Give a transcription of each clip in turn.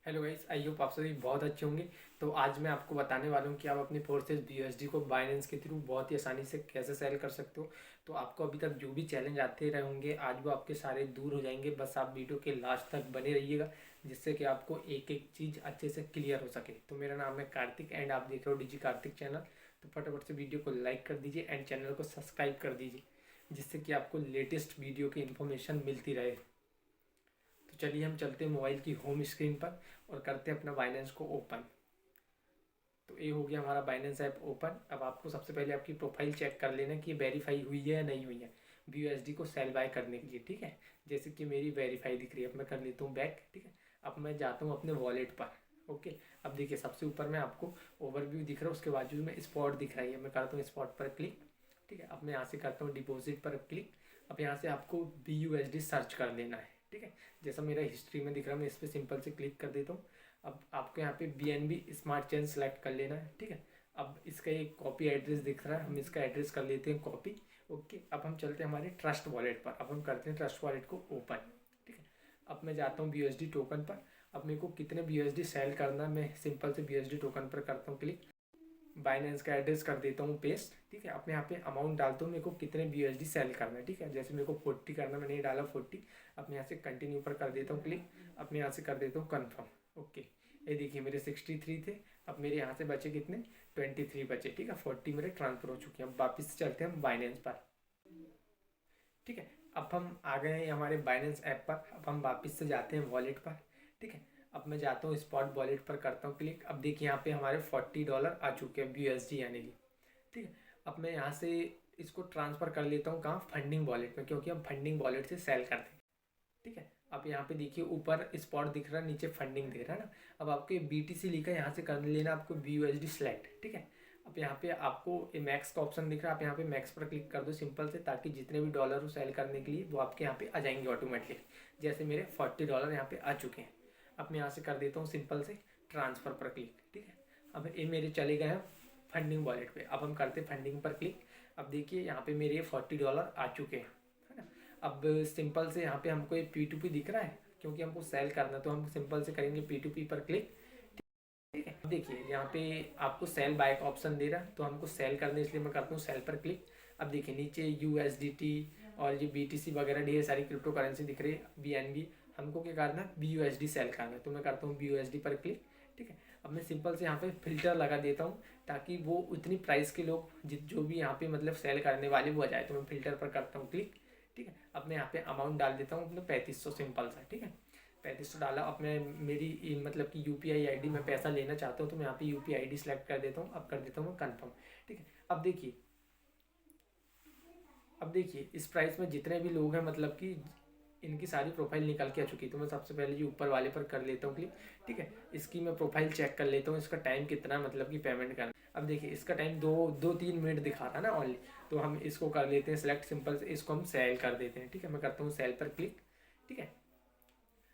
Hello guys, I hope आप सभी बहुत अच्छे होंगे। तो आज मैं आपको बताने वाला हूँ कि आप अपनी फोर्सेस BUSD को बाइनेंस के थ्रू बहुत ही आसानी से कैसे सेल कर सकते हो। तो आपको अभी तक जो भी चैलेंज आते रहे होंगे आज वो आपके सारे दूर हो जाएंगे। बस आप वीडियो के लास्ट तक बने रहिएगा जिससे कि आपको एक एक चीज़ अच्छे से क्लियर हो सके। तो मेरा नाम है कार्तिक एंड आप देख रहे हो डिजी कार्तिक चैनल। तो फटाफट से वीडियो को लाइक कर दीजिए एंड चैनल को सब्सक्राइब कर दीजिए जिससे कि आपको लेटेस्ट वीडियो की इन्फॉर्मेशन मिलती रहे। तो चलिए हम चलते हैं मोबाइल की होम स्क्रीन पर और करते हैं अपना बाइनेंस को ओपन। तो ये हो गया हमारा बाइनेंस ऐप ओपन। अब आपको सबसे पहले आपकी प्रोफाइल चेक कर लेना कि ये वेरीफाई हुई है या नहीं हुई है BUSD को सेल बाय करने के लिए। ठीक है, जैसे कि मेरी वेरीफाई दिख रही है। अब मैं कर लेता हूँ बैक। ठीक है, अब मैं जाता हूँ अपने वॉलेट पर। ओके, अब देखिए सबसे ऊपर में आपको ओवरव्यू दिख रहा है, उसके बाजू में स्पॉट दिख रही है। मैं करता हूँ स्पॉट पर क्लिक। ठीक है, अब मैं यहाँ से करता हूँ डिपॉजिट पर क्लिक। अब यहाँ से आपको BUSD सर्च कर लेना है। ठीक है, जैसा मेरा हिस्ट्री में दिख रहा है मैं इस पर सिंपल से क्लिक कर देता हूँ। अब आपको यहाँ पे BNB स्मार्ट चेन सेलेक्ट कर लेना है। ठीक है, अब इसका एक कॉपी एड्रेस दिख रहा है, हम इसका एड्रेस कर लेते हैं कॉपी। ओके, अब हम चलते हैं हमारे ट्रस्ट वॉलेट पर। अब हम करते हैं ट्रस्ट वॉलेट को ओपन। ठीक है, अब मैं जाता हूँ BUSD टोकन पर। अब मेरे को कितने BUSD सेल करना है, मैं सिंपल से BUSD टोकन पर करता हूँ क्लिक। बाइनेंस का एड्रेस कर देता हूँ पेस्ट। ठीक है, अब मैं यहाँ पे अमाउंट डालता हूँ मेरे को कितने BUSD सेल करना है। ठीक है, जैसे मेरे को 40 करना, मैंने ये डाला 40। अब मैं यहाँ से कंटिन्यू पर कर देता हूँ क्लिक। अब मैं यहाँ से कर देता हूँ कन्फर्म। ओके, ये देखिए मेरे 63 थे। अब मेरे यहाँ से बचे कितने, 23 बचे। ठीक है, 40 मेरे ट्रांसफर हो चुके हैं। अब वापस चलते हैं हम बाइनेंस पर। ठीक है, अब हम आ गए हैं हमारे बाइनेंस ऐप पर। अब हम वापस से जाते हैं वॉलेट पर। ठीक है, अब मैं जाता हूँ स्पॉट वॉलेट पर करता हूँ क्लिक। अब देखिए यहाँ पे हमारे $40 आ चुके हैं BUSD यानी कि। ठीक है, अब मैं यहाँ से इसको ट्रांसफ़र कर लेता हूँ कहाँ, फंडिंग वॉलेट में, क्योंकि हम फंडिंग वॉलेट से सेल करते हैं। ठीक है, अब यहाँ पे देखिए ऊपर स्पॉट दिख रहा है, नीचे फंडिंग दिख रहा है ना। अब आपको ये BTC लिखा है, यहाँ से कर लेना आपको BUSD सेलेक्ट। ठीक है, अब यहाँ पे आपको ये मैक्स का ऑप्शन दिख रहा है, आप यहाँ पे मैक्स पर क्लिक कर दो सिंपल से, ताकि जितने भी डॉलर हो सेल करने के लिए वो आपके यहाँ पे आ जाएंगे ऑटोमेटिकली। जैसे मेरे $40 यहाँ पे आ चुके हैं। अब मैं यहाँ से कर देता हूँ सिंपल से ट्रांसफ़र पर क्लिक। ठीक है, अब ये मेरे चले गए हैं फंडिंग वॉलेट पे। अब हम करते फंडिंग पर क्लिक। अब देखिए यहाँ पे मेरे $40 आ चुके हैं, है ना। अब सिंपल से यहाँ पे हमको ये P2P दिख रहा है, क्योंकि हमको सेल करना, तो हम सिंपल से करेंगे P2P पर क्लिक। ठीक है, अब देखिए यहाँ पे आपको सेल बाय का ऑप्शन दे रहा है, तो हमको सेल करना है, इसलिए मैं करता हूँ सेल पर क्लिक। अब देखिए नीचे USDT और ये BTC वगैरह ढेर सारी क्रिप्टो करेंसी दिख रही है, BNB। हमको क्या करना है, BUSD सेल करना है, तो मैं करता हूँ BUSD पर क्लिक। ठीक है, अब मैं सिंपल से यहाँ पे फिल्टर लगा देता हूँ ताकि वो उतनी प्राइस के लोग जो भी यहाँ पे मतलब सेल करने वाले वो आ जाए, तो मैं फिल्टर पर करता हूँ क्लिक। ठीक है, अब मैं यहाँ पे अमाउंट डाल देता हूँ अपने 3500 सिंपल सा। ठीक है, 3500 डाला। अब मैं मेरी मतलब कि UPI ID में पैसा लेना चाहता हूँ, तो मैं यहाँ पे UPI ID सेलेक्ट कर देता हूँ। अब कर देता हूँ कन्फर्म। ठीक है, अब देखिए इस प्राइस में जितने भी लोग हैं मतलब कि इनकी सारी प्रोफाइल निकल के आ चुकी है। तो मैं सबसे पहले जो ऊपर वाले पर कर लेता हूँ क्लिक। ठीक है, इसकी मैं प्रोफाइल चेक कर लेता हूँ, इसका टाइम कितना मतलब कि पेमेंट करना। अब देखिए इसका टाइम 2-3 मिनट दिखा रहा है ना ओनली, तो हम इसको कर लेते हैं सेलेक्ट सिंपल से, इसको हम सेल कर देते हैं। ठीक है, मैं करता हूँ सेल पर क्लिक। ठीक है,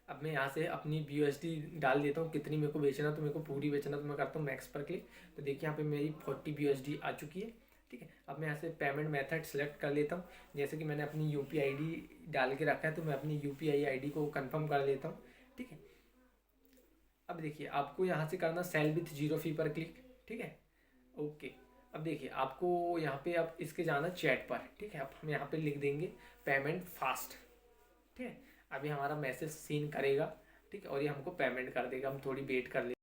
अब मैं यहाँ से अपनी BUSD डाल देता हूँ कितनी मेरे को बेचना, तो मेरे को पूरी बेचना, तो मैं करता हूँ मैक्स पर क्लिक। तो देखिए यहाँ पे मेरी 40 BUSD आ चुकी है। ठीक है, अब मैं यहाँ से पेमेंट मेथड सेलेक्ट कर लेता हूँ। जैसे कि मैंने अपनी UPI ID डाल के रखा है, तो मैं अपनी UPI ID को कंफर्म कर लेता हूँ। ठीक है, अब देखिए आपको यहाँ से करना सेल विथ जीरो फी पर क्लिक। ठीक है, ओके। अब देखिए आपको यहाँ पे अब इसके जाना चैट पर। ठीक है, अब हम यहाँ पे लिख देंगे पेमेंट फास्ट। ठीक है, अभी हमारा मैसेज सीन करेगा। ठीक है, और ये हमको पेमेंट कर देगा, हम थोड़ी वेट कर ले।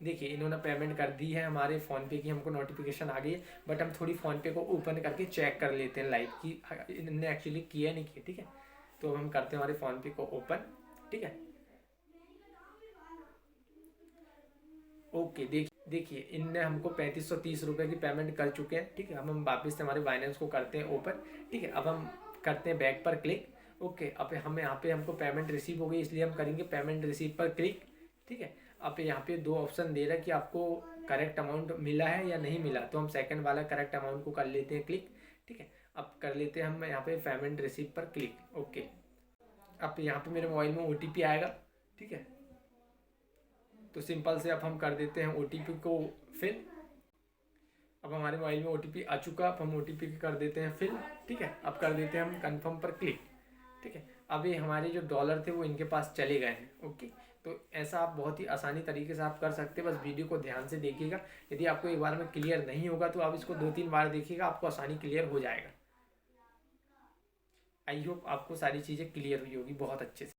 देखिए इन्होंने पेमेंट कर दी है हमारे फ़ोनपे की, हमको नोटिफिकेशन आ गई है। बट हम थोड़ी फ़ोनपे को ओपन करके चेक कर लेते हैं लाइव की इन्होंने एक्चुअली किया नहीं किया। ठीक है, तो अब हम करते हैं हमारे फ़ोनपे को ओपन। ठीक है, ओके। देखिए इनने हमको 3530 रुपये की पेमेंट कर चुके हैं। ठीक है, अब हम वापस से हमारे बाइनेंस को करते हैं ओपन। ठीक है, अब हम करते हैं बैक पर क्लिक। ओके, अब हम यहाँ पे हमको पेमेंट रिसीव हो गई, इसलिए हम करेंगे पेमेंट रिसीव पर क्लिक। ठीक है, अब यहाँ पे दो ऑप्शन दे रहा है कि आपको करेक्ट अमाउंट मिला है या नहीं मिला, तो हम सेकंड वाला करेक्ट अमाउंट को कर लेते हैं क्लिक। ठीक है, अब कर लेते हैं हम यहाँ पे पेमेंट रिसीव पर क्लिक। ओके, अब यहाँ पे मेरे मोबाइल में OTP आएगा। ठीक है, तो सिंपल से अब हम कर देते हैं OTP को फिल। अब हमारे मोबाइल में OTP आ चुका, अब हम OTP कर देते हैं फिल। ठीक है, अब कर देते हैं हम कंफर्म पर क्लिक। ठीक है, अब ये हमारे जो डॉलर थे वो इनके पास चले गए हैं। ओके, तो ऐसा आप बहुत ही आसानी तरीके से आप कर सकते हैं। बस वीडियो को ध्यान से देखिएगा। यदि आपको एक बार में क्लियर नहीं होगा तो आप इसको 2-3 बार देखिएगा, आपको आसानी क्लियर हो जाएगा। आई होप आपको सारी चीज़ें क्लियर हुई होगी बहुत अच्छे से।